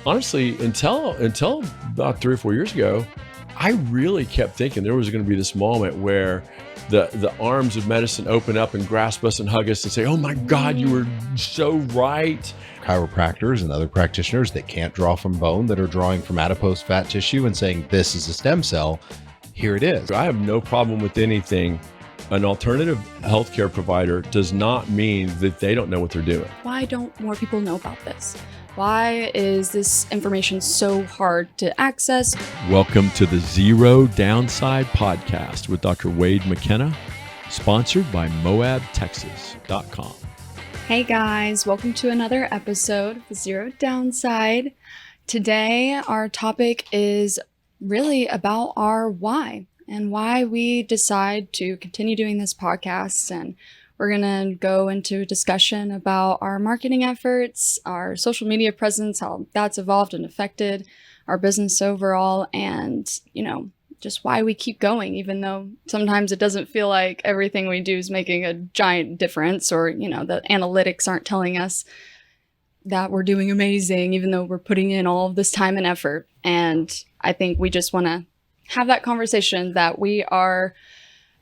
honestly, until about 3 or 4 years ago, I really kept thinking there was going to be this moment where the arms of medicine open up and grasp us and hug us and say, "Oh my God, you were so right." Chiropractors and other practitioners that can't draw from bone, that are drawing from adipose fat tissue and saying, this is a stem cell, here it is. I have no problem with anything. An alternative healthcare provider does not mean that they don't know what they're doing. Why don't more people know about this? Why is this information so hard to access? Welcome to the Zero Downside Podcast with Dr. Wade McKenna, sponsored by MoabTexas.com. Hey guys, welcome to another episode of Zero Downside. Today, our topic is really about our why and why we decide to continue doing this podcast. And we're going to go into a discussion about our marketing efforts, our social media presence, how that's evolved and affected our business overall, and, just why we keep going, even though sometimes it doesn't feel like everything we do is making a giant difference, or, the analytics aren't telling us that we're doing amazing, even though we're putting in all of this time and effort. And I think we just want to have that conversation that we are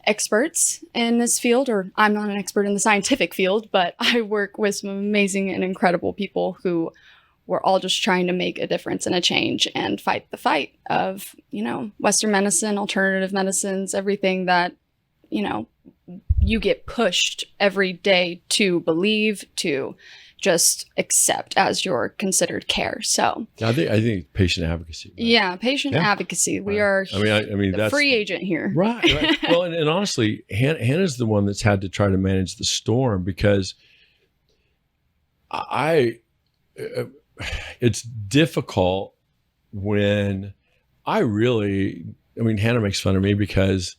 experts in this field, or I'm not an expert in the scientific field, but I work with some amazing and incredible people who we're all just trying to make a difference and a change and fight the fight of, Western medicine, alternative medicines, everything that, you get pushed every day to believe, to just accept as your considered care. So I think patient advocacy. Right? Yeah, patient advocacy. We are the that's free agent here. Right. Well, and honestly, Hannah's the one that's had to try to manage the storm, because it's difficult when Hannah makes fun of me because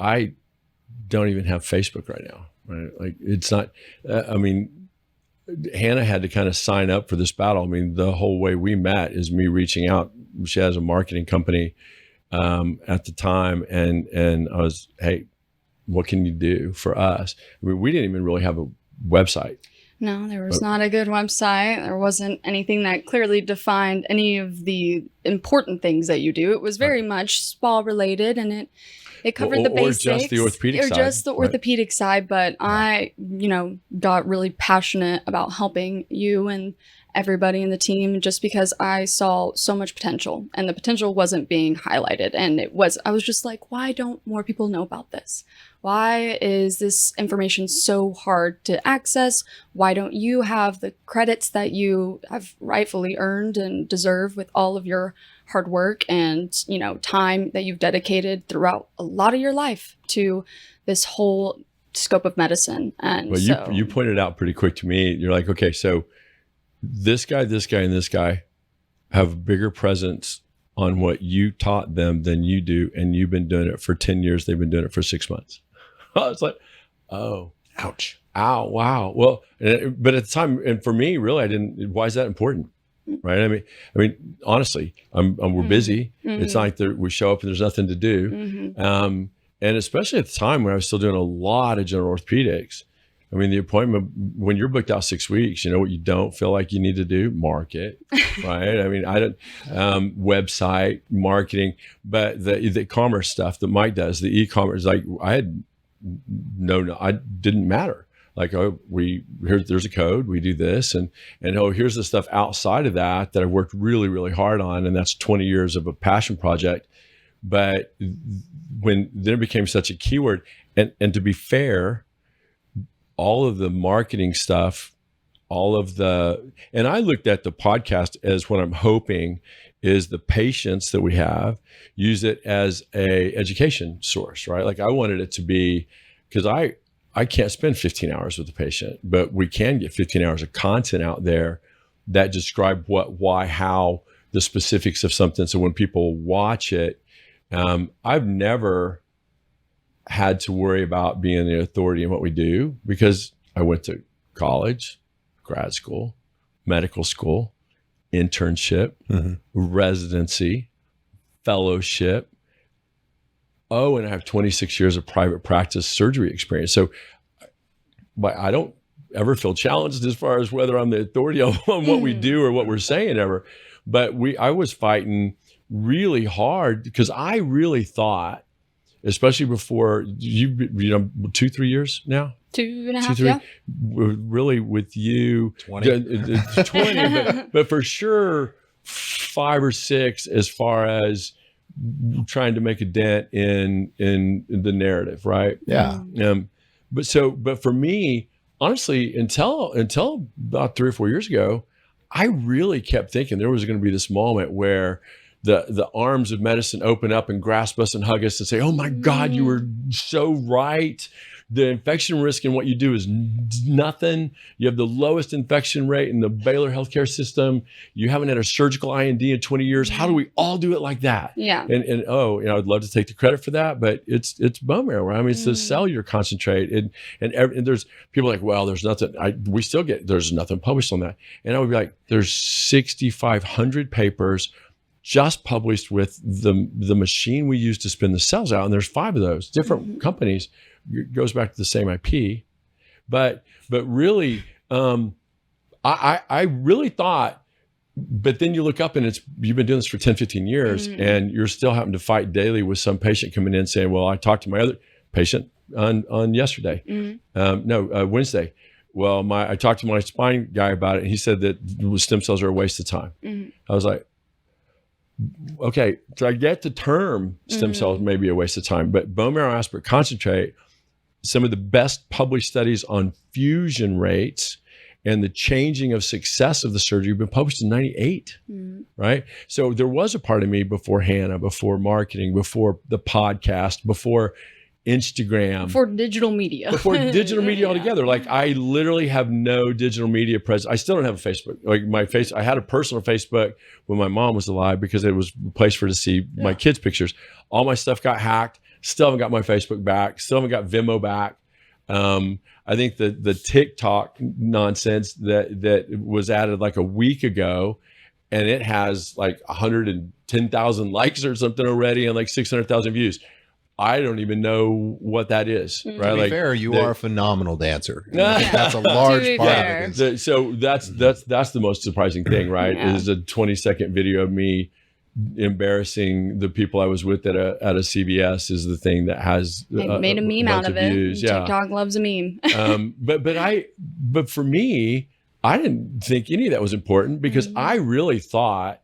I don't even have Facebook right now. Right? Like, it's not, Hannah had to kind of sign up for this battle. The whole way we met is me reaching out. She has a marketing company at the time. And I was, hey, what can you do for us? We didn't even really have a website. No, there was not a good website. There wasn't anything that clearly defined any of the important things that you do. It was very much spa related, and it covered the basics. Or just the orthopedic side. Or just the orthopedic side. But I, got really passionate about helping you and everybody in the team, just because I saw so much potential, and the potential wasn't being highlighted. And I was just like, why don't more people know about this? Why is this information so hard to access? Why don't you have the credits that you have rightfully earned and deserve with all of your hard work and, time that you've dedicated throughout a lot of your life to this whole scope of medicine? And you pointed out pretty quick to me. You're like, okay, so this guy, and this guy have a bigger presence on what you taught them than you do. And you've been doing it for 10 years. They've been doing it for 6 months. I was like, oh, ouch, ow, wow. Well, but at the time, and for me, really, why is that important? Right. Honestly, we're busy. Mm-hmm. It's not like we show up and there's nothing to do. Mm-hmm. And especially at the time when I was still doing a lot of general orthopedics, the appointment, when you're booked out 6 weeks, what you don't feel like you need to do? Market, right? I don't, website, marketing, but the commerce stuff that Mike does, the e-commerce, like I didn't matter. Like, there's a code, we do this, and here's the stuff outside of that I've worked really, really hard on, and that's 20 years of a passion project. But then it became such a keyword, and to be fair, all of the marketing stuff, and I looked at the podcast as what I'm hoping is the patients that we have use it as a education source, right? Like, I wanted it to be, because I can't spend 15 hours with the patient, but we can get 15 hours of content out there that describe what, why, how, the specifics of something. So when people watch it, I've never had to worry about being the authority in what we do, because I went to college, grad school, medical school, internship, residency, fellowship. Oh, and I have 26 years of private practice surgery experience. So but I don't ever feel challenged as far as whether I'm the authority on what we do or what we're saying ever. But I was fighting really hard because I really thought, especially before you 2-3 years now. 2.5, 3, yeah. really with you 20. 20, but for sure 5 or 6 as far as trying to make a dent in the narrative, right? Yeah. But for me, honestly, until about 3 or 4 years ago, I really kept thinking there was going to be this moment where the arms of medicine open up and grasp us and hug us and say, "Oh my God, you were so right. The infection risk in what you do is nothing. You have the lowest infection rate in the Baylor healthcare system. You haven't had a surgical IND in 20 years. How do we all do it like that?" Yeah. And I'd love to take the credit for that, but it's bone marrow, right? I mean, it's the cellular concentrate, and there's people like, well, there's nothing. There's nothing published on that, and I would be like, there's 6,500 papers just published with the machine we use to spin the cells out, and there's 5 of those different companies. It goes back to the same IP, but really, I really thought. But then you look up and you've been doing this for 10, 15 years, and you're still having to fight daily with some patient coming in saying, "Well, I talked to my other patient on yesterday, Wednesday. Well, I talked to my spine guy about it, and he said that stem cells are a waste of time." I was like, okay, so I get the term stem cells may be a waste of time, but bone marrow aspirate concentrate, some of the best published studies on fusion rates and the changing of success of the surgery have been published in 98, right? So there was a part of me before Hannah, before marketing, before the podcast, before Instagram, before digital media, altogether. Like I literally have no digital media presence. I still don't have a Facebook. Like I had a personal Facebook when my mom was alive because it was a place for her to see my kids' pictures. All my stuff got hacked. Still haven't got my Facebook back. Still haven't got Venmo back. I think the TikTok nonsense that was added like a week ago, and it has like 110,000 likes or something already and like 600,000 views. I don't even know what that is, right? To be fair, you are a phenomenal dancer. That's a large part of it. So that's the most surprising thing, right? Is a 20-second video of me embarrassing the people I was with at a CVS is the thing that has made a meme out of it. TikTok loves a meme. But for me, I didn't think any of that was important because I really thought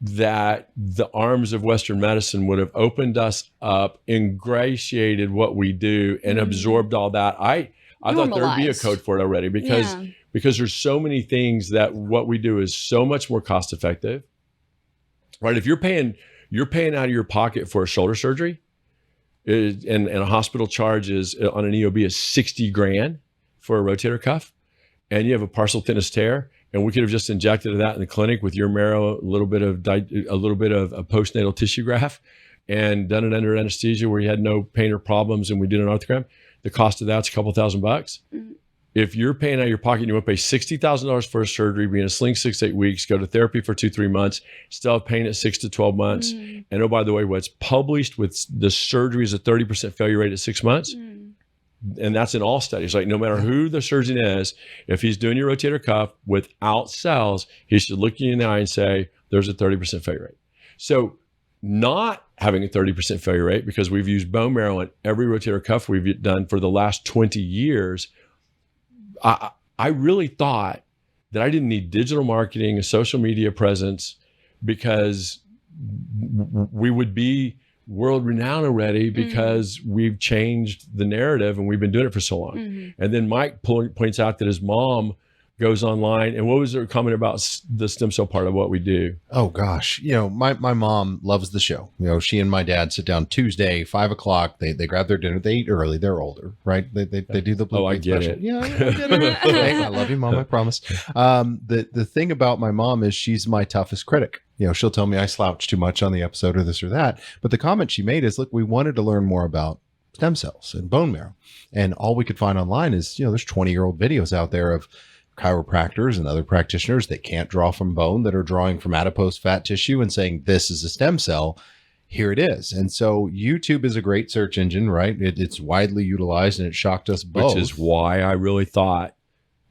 that the arms of Western medicine would have opened us up, ingratiated what we do, and absorbed all that. I thought there'd be a code for it already because there's so many things that what we do is so much more cost effective, right? If you're paying out of your pocket for a shoulder surgery, and a hospital charges on an EOB is $60,000 for a rotator cuff, and you have a partial thickness tear. And we could have just injected that in the clinic with your marrow, a little bit of a postnatal tissue graft, and done it under anesthesia where you had no pain or problems, and we did an arthrogram. The cost of that's a couple $1,000. If you're paying out of your pocket, and you want to pay $60,000 for a surgery, be in a sling 6 to 8 weeks, go to therapy for 2-3 months, still have pain at 6 to 12 months. And oh, by the way, what's published with the surgery is a 30% failure rate at 6 months. And that's in all studies. Like no matter who the surgeon is, if he's doing your rotator cuff without cells, he should look you in the eye and say, there's a 30% failure rate. So not having a 30% failure rate, because we've used bone marrow on every rotator cuff we've done for the last 20 years, I really thought that I didn't need digital marketing, a social media presence, because we would be world renowned already because we've changed the narrative and we've been doing it for so long. And then Mike points out that his mom goes online. And what was her comment about the stem cell part of what we do? Oh gosh. My mom loves the show. She and my dad sit down Tuesday, 5:00. They grab their dinner. They eat early. They're older, right? They do the blue I get special. it. Yeah, I get it. Hey, I love you, Mom. I promise. The thing about my mom is she's my toughest critic. She'll tell me I slouch too much on the episode or this or that. But the comment she made is, look, we wanted to learn more about stem cells and bone marrow. And all we could find online is, there's 20-year-old videos out there of chiropractors and other practitioners that can't draw from bone, that are drawing from adipose fat tissue and saying, this is a stem cell. Here it is. And so YouTube is a great search engine, right? It's widely utilized, and it shocked us both. Which is why I really thought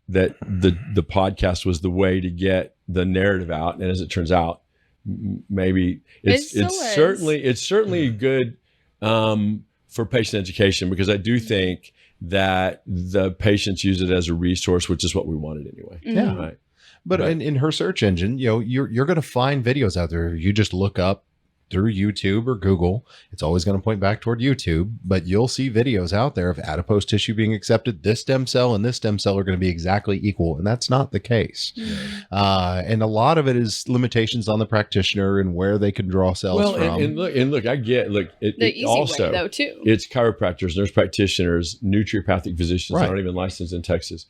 that the podcast was the way to get the narrative out. And as it turns out, maybe it's certainly good for patient education, because I do think that the patients use it as a resource, which is what we wanted anyway. Yeah. Right. But in her search engine, you're going to find videos out there. You just look up through YouTube or Google. It's always going to point back toward YouTube, but you'll see videos out there of adipose tissue being accepted. This stem cell and this stem cell are going to be exactly equal. And that's not the case. And a lot of it is limitations on the practitioner and where they can draw cells from. And look, I get, the easy also, way though too. It's chiropractors, nurse practitioners, naturopathic physicians that aren't even licensed in Texas.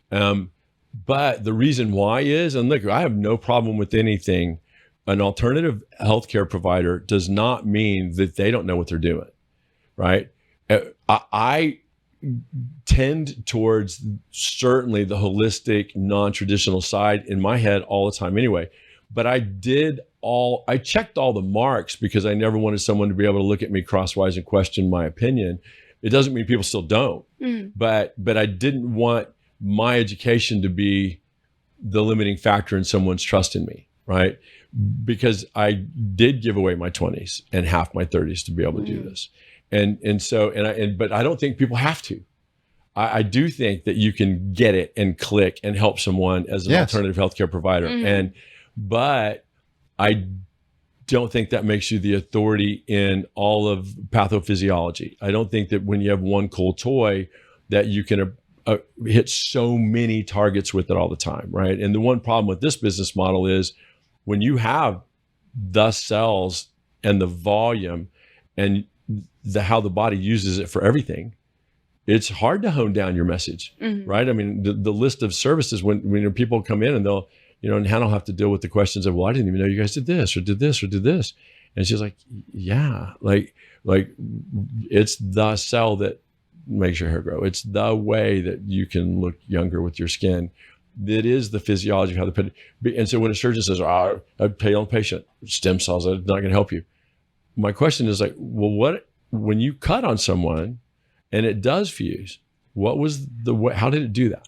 But the reason why is, and look, I have no problem with anything. An alternative healthcare provider does not mean that they don't know what they're doing, right? I tend towards certainly the holistic, non-traditional side in my head all the time anyway. But I checked all the marks because I never wanted someone to be able to look at me crosswise and question my opinion. It doesn't mean people still don't, but I didn't want my education to be the limiting factor in someone's trust in me, right? Because I did give away my 20s and half my 30s to be able to do this. But I don't think people have to. I do think that you can get it and click and help someone as an alternative healthcare provider. But I don't think that makes you the authority in all of pathophysiology. I don't think that when you have one cool toy that you can hit so many targets with it all the time, right? And the one problem with this business model is when you have the cells and the volume and how the body uses it for everything, it's hard to hone down your message, right? I mean, the list of services when people come in and they'll, and Hannah will have to deal with the questions of, well, I didn't even know you guys did this or did this or did this. And she's like, yeah, like it's the cell that makes your hair grow. It's the way that you can look younger with your skin. It is the physiology of how and so when a surgeon says, "Oh, I'd pay on patient stem cells, are not going to help you." My question is like, well, what when you cut on someone and it does fuse? What was how did it do that?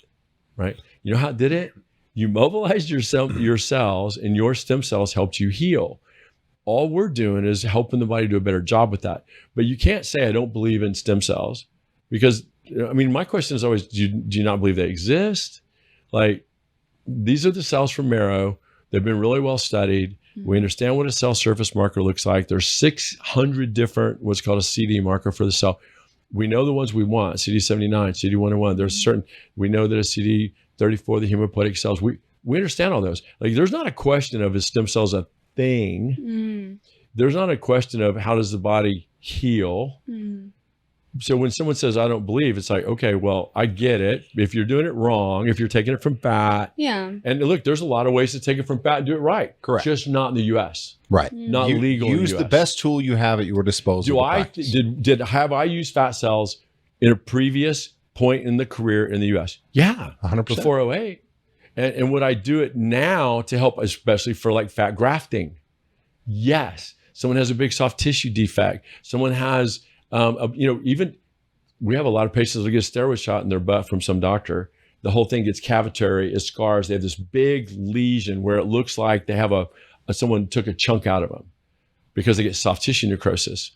Right? You know how it did it? You mobilized your cells, and your stem cells helped you heal. All we're doing is helping the body do a better job with that. But you can't say I don't believe in stem cells, because I mean, my question is always, do you not believe they exist? Like, these are the cells from marrow. They've been really well studied. We understand what a cell surface marker looks like. There's 600 different, what's called a CD marker for the cell. We know the ones we want, CD79, CD101. There's certain, we know that a CD34, the hematopoietic cells, we understand all those. Like, there's not a question of is stem cells a thing. There's not a question of how does the body heal. So when someone says, I don't believe, it's like, okay, well, I get it. If you're doing it wrong, if you're taking it from fat. Yeah. And look, there's a lot of ways to take it from fat and do it right. Correct. Just not in the US. Right. Not legal Use in the US. the best tool you have at your disposal. Have I used fat cells in a previous point in the career in the US? Yeah. 100%. Before 08. And would I do it now to help, especially for like fat grafting? Yes. Someone has a big soft tissue defect. Someone has... even we have a lot of patients that get a steroid shot in their butt from some doctor. The whole thing gets cavitary, it scars. They have this big lesion where it looks like they have someone took a chunk out of them because they get soft tissue necrosis.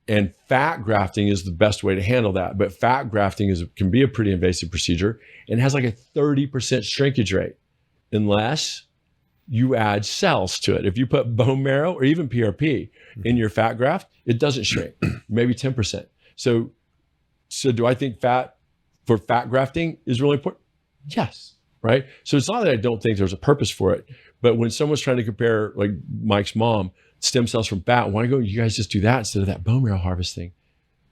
And fat grafting is the best way to handle that. But fat grafting can be a pretty invasive procedure and has like a 30% shrinkage rate unless you add cells to it. If you put bone marrow or even PRP in your fat graft, it doesn't shrink, maybe 10%. So do I think fat grafting is really important? Yes, right? So it's not that I don't think there's a purpose for it, but when someone's trying to compare, like Mike's mom, stem cells from fat, why go, you guys just do that instead of that bone marrow harvesting?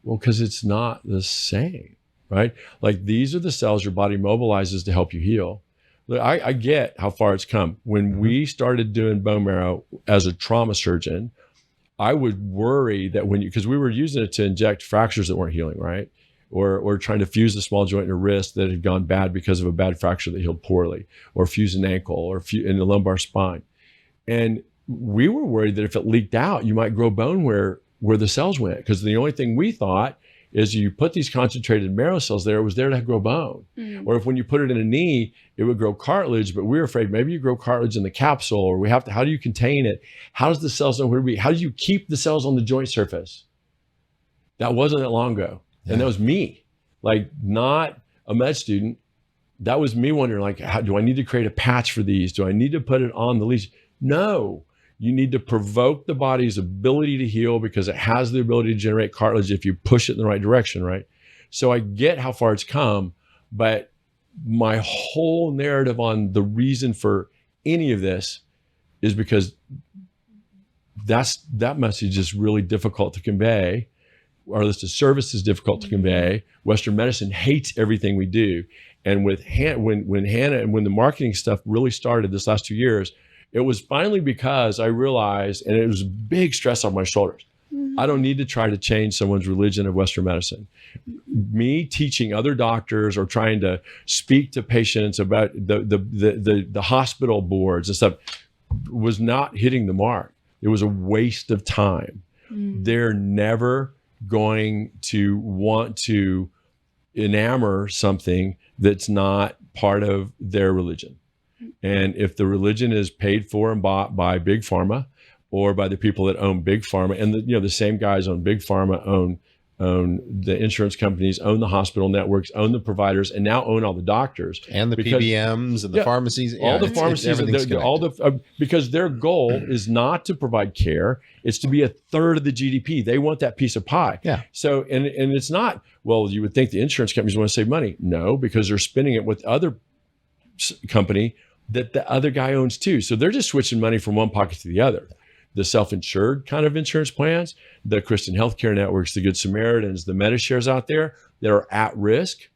Well, because it's not the same, right? Like, these are the cells your body mobilizes to help you heal. Look, I get how far it's come. When we started doing bone marrow as a trauma surgeon, I would worry that because we were using it to inject fractures that weren't healing, right? Or trying to fuse a small joint in a wrist that had gone bad because of a bad fracture that healed poorly, or fuse an ankle, or in the lumbar spine. And we were worried that if it leaked out, you might grow bone where the cells went. Because the only thing we thought is you put these concentrated marrow cells there, it was there to grow bone. Or if when you put it in a knee, it would grow cartilage, but we were afraid maybe you grow cartilage in the capsule, or how do you contain it? How does the cells know where to be? How do you keep the cells on the joint surface? That wasn't that long ago. Yeah. And that was me, like not a med student. That was me wondering, like, do I need to create a patch for these? Do I need to put it on the lesion? No, you need to provoke the body's ability to heal because it has the ability to generate cartilage if you push it in the right direction, right? So I get how far it's come, but my whole narrative on the reason for any of this is because that message is really difficult to convey. Our list of service is difficult to convey. Western medicine hates everything we do. And with when Hannah and when the marketing stuff really started this last 2 years, it was finally because I realized, and it was a big stress on my shoulders, I don't need to try to change someone's religion of Western medicine. Me teaching other doctors or trying to speak to patients about the hospital boards and stuff was not hitting the mark. It was a waste of time. They're never going to want to enamor something that's not part of their religion. And if the religion is paid for and bought by big pharma or by the people that own big pharma, and the same guys own big pharma, own the insurance companies, own the hospital networks, own the providers, and now own all the doctors and the PBMs and the pharmacies, all the pharmacies, because their goal is not to provide care; it's to be a third of the GDP. They want that piece of pie. Yeah. So, and it's not. Well, you would think the insurance companies want to save money. No, because they're spending it with other company that the other guy owns too. So they're just switching money from one pocket to the other. The self-insured kind of insurance plans, the Christian healthcare networks, the Good Samaritans, the MediShares out there that are at risk,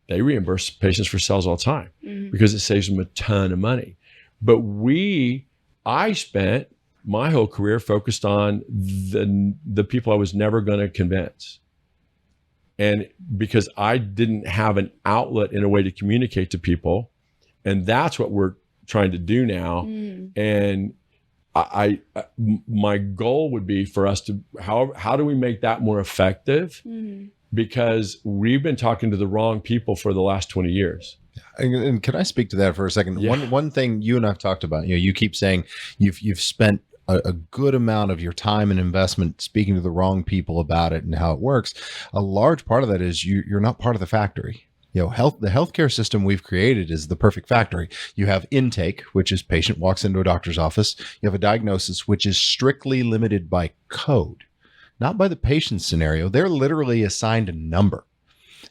they reimburse patients for cells all the time because it saves them a ton of money. But I spent my whole career focused on the people I was never going to convince. And because I didn't have an outlet in a way to communicate to people, and that's what we're trying to do now. And my goal would be for us to, how do we make that more effective? Because we've been talking to the wrong people for the last 20 years. And can I speak to that for a second? Yeah. One thing you and I've talked about, you keep saying you've spent a good amount of your time and investment speaking to the wrong people about it and how it works. A large part of that is you're not part of the factory. The healthcare system we've created is the perfect factory. You have intake, which is patient walks into a doctor's office. You have a diagnosis, which is strictly limited by code, not by the patient's scenario. They're literally assigned a number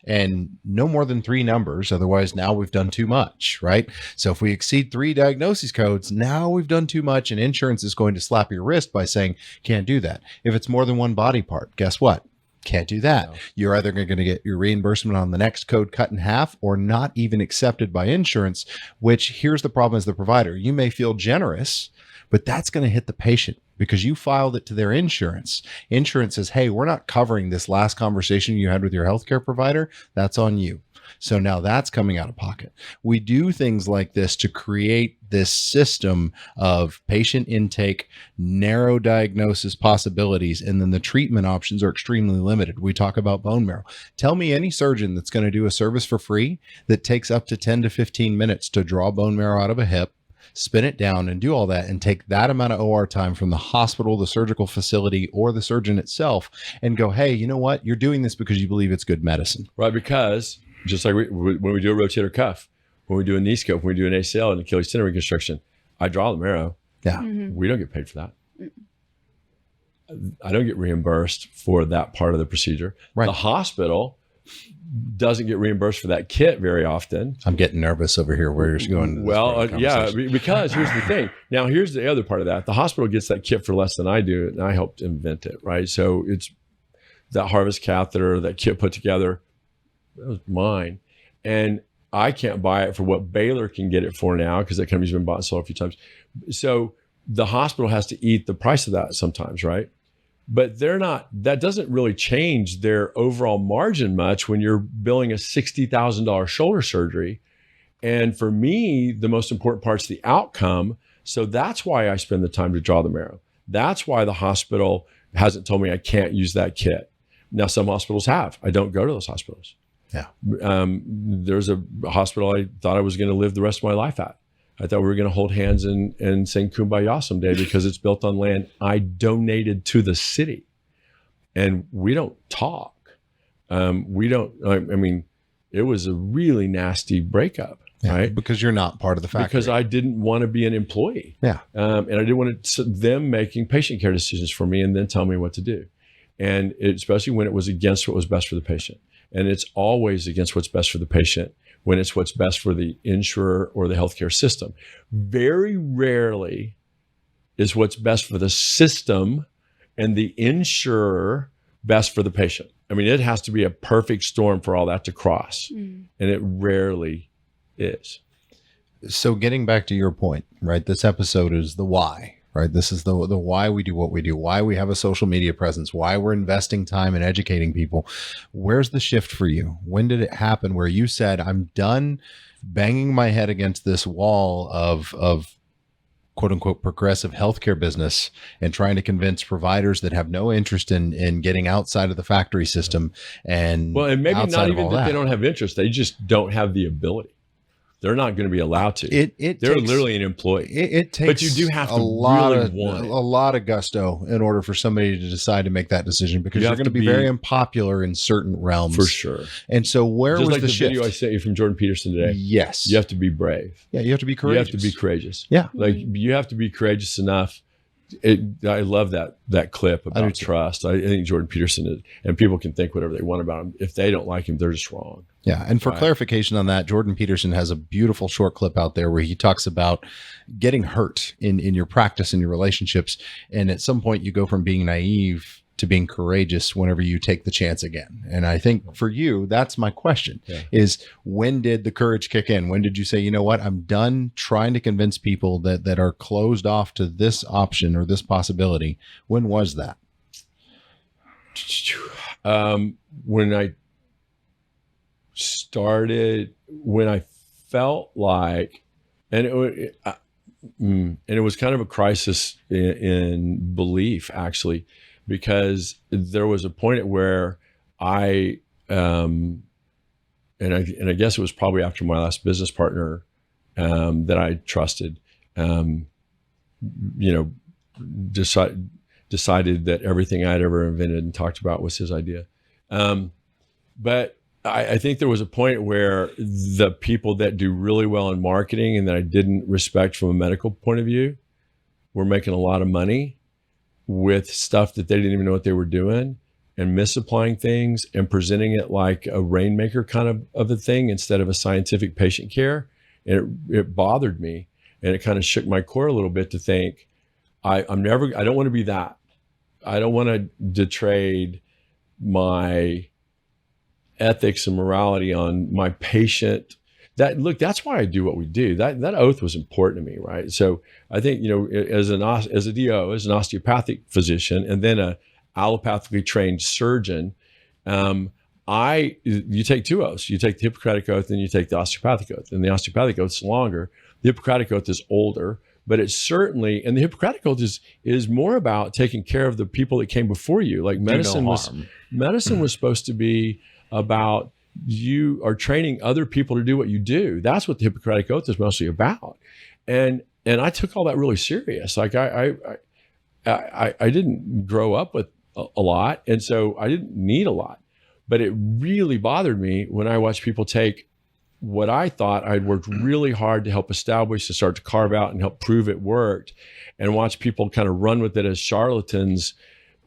and no more than 3 numbers. Otherwise, now we've done too much, right? So if we exceed 3 diagnosis codes, now we've done too much, and insurance is going to slap your wrist by saying, can't do that. If it's more than 1 body part, guess what? Can't do that. No. You're either going to get your reimbursement on the next code cut in half or not even accepted by insurance, which here's the problem as the provider. You may feel generous, but that's going to hit the patient because you filed it to their insurance. Insurance says, hey, we're not covering this last conversation you had with your healthcare provider. That's on you. So now that's coming out of pocket. We do things like this to create this system of patient intake, narrow diagnosis possibilities, and then the treatment options are extremely limited. We talk about bone marrow. Tell me any surgeon that's going to do a service for free that takes up to 10 to 15 minutes to draw bone marrow out of a hip, spin it down and do all that and take that amount of OR time from the hospital, the surgical facility, or the surgeon itself and go, hey, you know what? You're doing this because you believe it's good medicine. Right, because just like when we do a rotator cuff, when we do a knee scope, when we do an ACL and Achilles tendon reconstruction, I draw the marrow. Yeah. We don't get paid for that. I don't get reimbursed for that part of the procedure. Right. The hospital doesn't get reimbursed for that kit very often. I'm getting nervous over here where you're going. Well, because here's the thing. Now, here's the other part of that. The hospital gets that kit for less than I do, and I helped invent it, right? So it's that Harvest catheter, that kit put together, that was mine. And I can't buy it for what Baylor can get it for now because that company's been bought and sold a few times. So the hospital has to eat the price of that sometimes, right? But that doesn't really change their overall margin much when you're billing a $60,000 shoulder surgery. And for me, the most important part's the outcome. So that's why I spend the time to draw the marrow. That's why the hospital hasn't told me I can't use that kit. Now, some hospitals have. I don't go to those hospitals. Yeah. There's a hospital I thought I was going to live the rest of my life at. I thought we were going to hold hands and sing Kumbaya someday because it's built on land I donated to the city. And we don't talk. We don't, I mean, it was a really nasty breakup, right? Because you're not part of the factory. Because I didn't want to be an employee. Yeah. And I didn't want them making patient care decisions for me and then tell me what to do. And especially when it was against what was best for the patient. And it's always against what's best for the patient when it's what's best for the insurer or the healthcare system. Very rarely is what's best for the system and the insurer best for the patient. I mean, it has to be a perfect storm for all that to cross. And it rarely is. So getting back to your point, right? This episode is the why, right? This is the why we do what we do, why we have a social media presence, why we're investing time in educating people. Where's the shift for you? When did it happen where you said, I'm done banging my head against this wall of quote unquote progressive healthcare business and trying to convince providers that have no interest in getting outside of the factory system and maybe not even that they don't don't have interest, they just don't have the ability. They're not going to be allowed to. They're literally an employee. It takes, but you do have to want a lot of gusto in order for somebody to decide to make that decision, because you're going to be very unpopular in certain realms, for sure. And so, where just was like the video shift? I sent you from Jordan Peterson today? Yes, you have to be brave. Yeah, you have to be courageous. You have to be courageous. Yeah, like you have to be courageous enough. I love that clip about trust. I think Jordan Peterson is, and people can think whatever they want about him. If they don't like him, they're just wrong. Yeah. And for clarification on that, Jordan Peterson has a beautiful short clip out there where he talks about getting hurt in your practice and your relationships. And at some point you go from being naive to being courageous whenever you take the chance again. And I think for you, that's my question, is when did the courage kick in? When did you say, you know what, I'm done trying to convince people that are closed off to this option or this possibility? When was that? When I started, when I felt like, and it was kind of a crisis in belief, actually, because there was a point at where I guess it was probably after my last business partner that I trusted, decided that everything I'd ever invented and talked about was his idea. But I think there was a point where the people that do really well in marketing and that I didn't respect from a medical point of view were making a lot of money with stuff that they didn't even know what they were doing, and misapplying things and presenting it like a rainmaker kind of a thing instead of a scientific patient care. And it bothered me, and it kind of shook my core a little bit to think, I don't want to be that. I don't want to detrade my ethics and morality on my patient. That's why I do what we do. That oath was important to me, right? So I think, as a DO, as an osteopathic physician, and then a allopathically trained surgeon, you take two oaths. You take the Hippocratic Oath and you take the osteopathic oath. And the osteopathic oath is longer. The Hippocratic Oath is older, but it's certainly, and the Hippocratic Oath is more about taking care of the people that came before you. Like medicine was supposed to be about, you are training other people to do what you do. That's what the Hippocratic Oath is mostly about. And I took all that really serious. Like I didn't grow up with a lot, and so I didn't need a lot. But it really bothered me when I watched people take what I thought I'd worked really hard to help establish, to start to carve out and help prove it worked, and watch people kind of run with it as charlatans,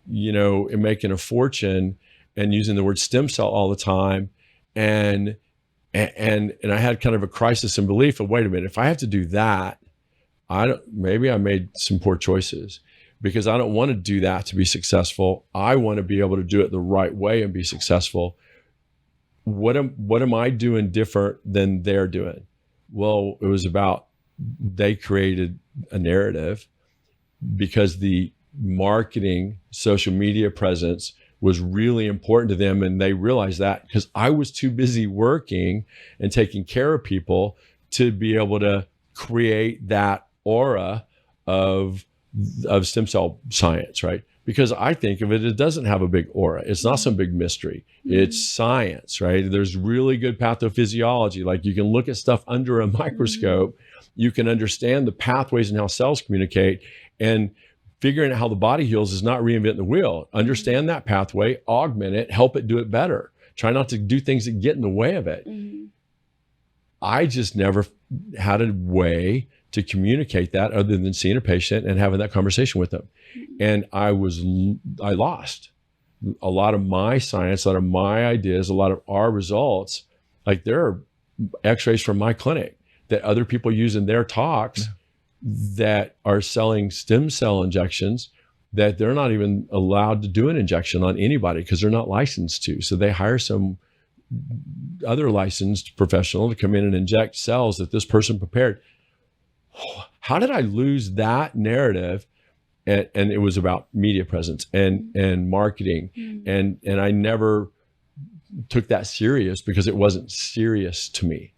and making a fortune and using the word stem cell all the time. And I had kind of a crisis in belief of, wait a minute, if I have to do that, maybe I made some poor choices, because I don't want to do that to be successful. I want to be able to do it the right way and be successful. What am I doing different than they're doing? Well, it was about, they created a narrative because the marketing, social media presence was really important to them. And they realized that, because I was too busy working and taking care of people to be able to create that aura of of stem cell science, right? Because I think of it, it doesn't have a big aura. It's not some big mystery. It's science, right? There's really good pathophysiology. Like you can look at stuff under a microscope. You can understand the pathways and how cells communicate, and figuring out how the body heals is not reinventing the wheel. Understand that pathway, augment it, help it do it better. Try not to do things that get in the way of it. I just never had a way to communicate that other than seeing a patient and having that conversation with them. And I lost a lot of my science, a lot of my ideas, a lot of our results. Like there are x-rays from my clinic that other people use in their talks that are selling stem cell injections that they're not even allowed to do an injection on anybody because they're not licensed to. So they hire some other licensed professional to come in and inject cells that this person prepared. How did I lose that narrative? And it was about media presence and marketing. And I never took that serious because it wasn't serious to me.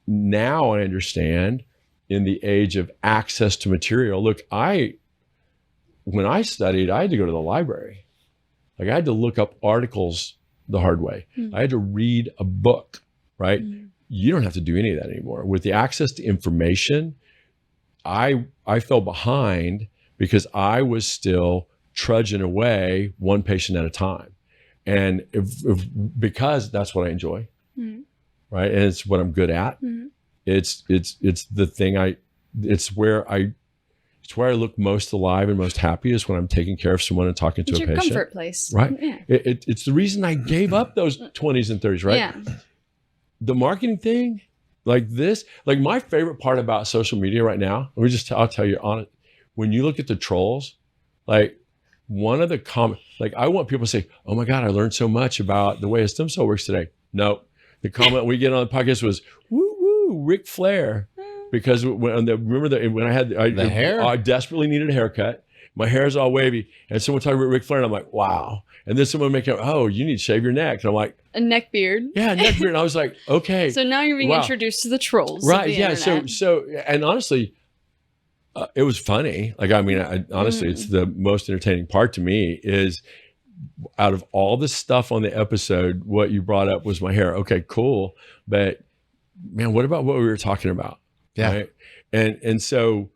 Now I understand, in the age of access to material. Look, when I studied, I had to go to the library. Like I had to look up articles the hard way. I had to read a book, right? You don't have to do any of that anymore. With the access to information, I fell behind because I was still trudging away one patient at a time. And because that's what I enjoy, right? And it's what I'm good at. It's the thing it's where I look most alive and most happy is when I'm taking care of someone and talking to a patient. It's your comfort place. Right. Yeah. It's the reason I gave up those 20s and 30s, right? Yeah. The marketing thing, like this, like my favorite part about social media right now, I'll tell you on it. When you look at the trolls, like one of the like I want people to say, oh my God, I learned so much about the way a stem cell works today. No, the comment we get on the podcast was, woo woo, Ric Flair. Because when I had the hair, I desperately needed a haircut. My hair is all wavy, and someone talking about Ric Flair, and I'm like, wow. And then someone make it, oh, you need to shave your neck, and I'm like, a neck beard. Yeah, neck beard. And I was like, okay. So now you're being introduced to the trolls, right? Of the Yeah. internet. So, and honestly, it was funny. Like, I mean, honestly, it's the most entertaining part to me is out of all the stuff on the episode, what you brought up was my hair. Okay, cool, but man, what about what we were talking about? Yeah. Right? And so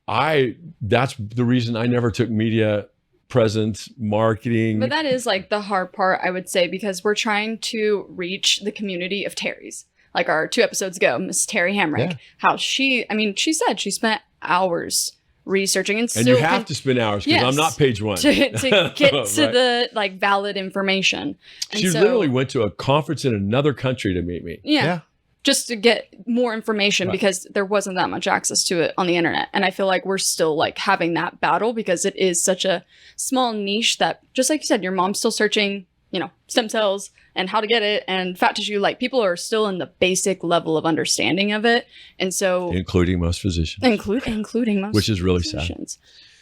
that's the reason I never took media presence, marketing. But that is like the hard part, I would say, because we're trying to reach the community of Terrys. Like our 2 episodes ago, Miss Terry Hamrick, how she said she spent hours researching and you have to spend hours because I'm not page one to get to the like valid information. And she literally went to a conference in another country to meet me. Yeah. Just to get more information because there wasn't that much access to it on the internet. And I feel like we're still like having that battle because it is such a small niche that, just like you said, your mom's still searching, stem cells and how to get it and fat tissue. Like people are still in the basic level of understanding of it. And so including most physicians, including most, which is really physicians.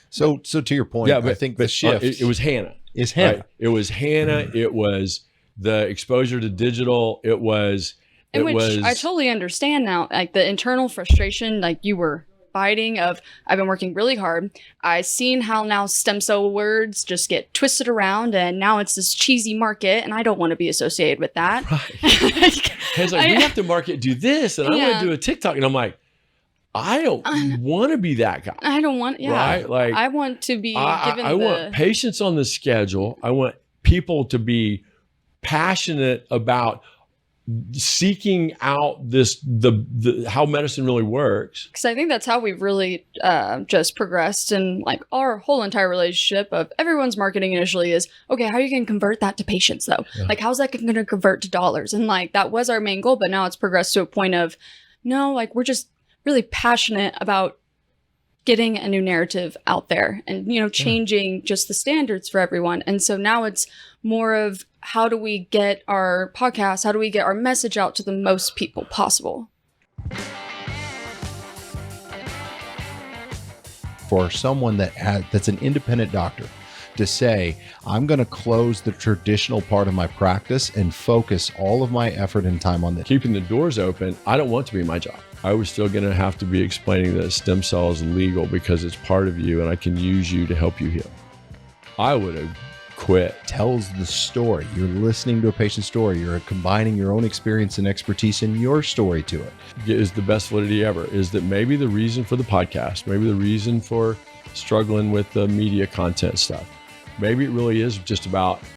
sad. So to your point, I think the shift it was Hannah. Is Hannah. Right? It was Hannah. It was the exposure to digital. It was. I totally understand now, like the internal frustration, like you were fighting of, I've been working really hard. I've seen how now stem cell words just get twisted around and now it's this cheesy market and I don't want to be associated with that. Right. It's like, we have to market, do this, and I want to do a TikTok. And I'm like, I don't want to be that guy. I don't want, right? Like I want to be given I want patients on the schedule. I want people to be passionate about seeking out the how medicine really works, because I think that's how we've really just progressed in like our whole entire relationship of everyone's marketing initially is, okay, how are you going to convert that to patients though? Like how's that going to convert to dollars? And like that was our main goal, but now it's progressed to a point of no, like we're just really passionate about getting a new narrative out there and changing just the standards for everyone. And so now it's more of how do we get our podcast, how do we get our message out to the most people possible? For someone that's an independent doctor to say, I'm going to close the traditional part of my practice and focus all of my effort and time on this. Keeping the doors open, I don't want to be my job. I was still going to have to be explaining that stem cell is legal because it's part of you and I can use you to help you heal. I would have quit. Tells the story. You're listening to a patient's story. You're combining your own experience and expertise in your story to it. Is the best validity ever. Is that maybe the reason for the podcast, maybe the reason for struggling with the media content stuff, maybe it really is just about